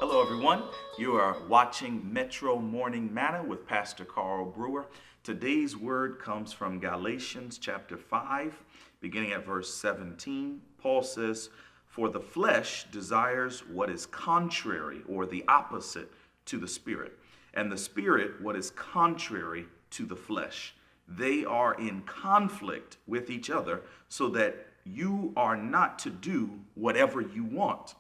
Hello, everyone. You are watching Metro Morning Manna with Pastor Carl Brewer. Today's word comes from Galatians chapter 5, beginning at verse 17. Paul says, "For the flesh desires what is contrary or the opposite to the spirit, and the spirit what is contrary to the flesh. They are in conflict with each other, so that you are not to do whatever you want."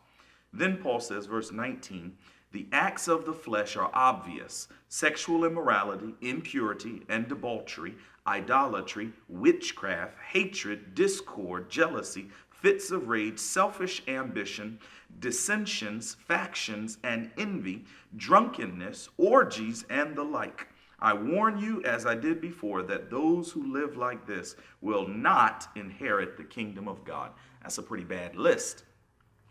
Then Paul says, verse 19, "The acts of the flesh are obvious: sexual immorality, impurity and debauchery, idolatry, witchcraft, hatred, discord, jealousy, fits of rage, selfish ambition, dissensions, factions, and envy, drunkenness, orgies, and the like. I warn you, as I did before, that those who live like this will not inherit the kingdom of God." That's a pretty bad list.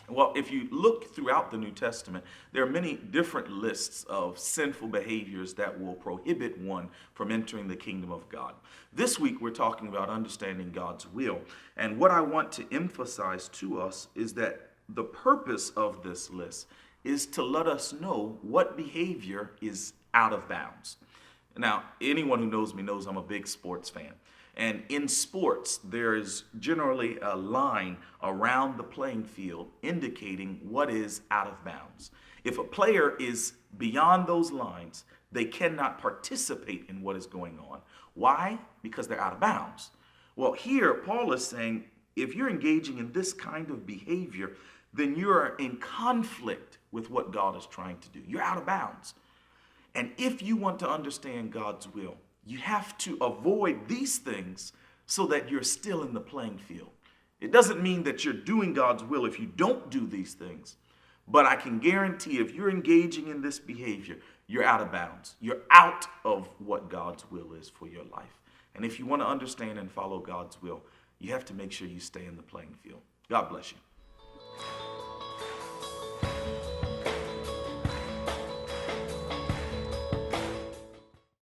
Well, if you look throughout the New Testament, there are many different lists of sinful behaviors that will prohibit one from entering the kingdom of God. This week, we're talking about understanding God's will. And what I want to emphasize to us is that the purpose of this list is to let us know what behavior is out of bounds. Now, anyone who knows me knows I'm a big sports fan. And in sports, there is generally a line around the playing field indicating what is out of bounds. If a player is beyond those lines, they cannot participate in what is going on. Why? Because they're out of bounds. Well, here, Paul is saying, if you're engaging in this kind of behavior, then you're in conflict with what God is trying to do. You're out of bounds. And if you want to understand God's will, you have to avoid these things so that you're still in the playing field. It doesn't mean that you're doing God's will if you don't do these things. But I can guarantee if you're engaging in this behavior, you're out of bounds. You're out of what God's will is for your life. And if you want to understand and follow God's will, you have to make sure you stay in the playing field. God bless you.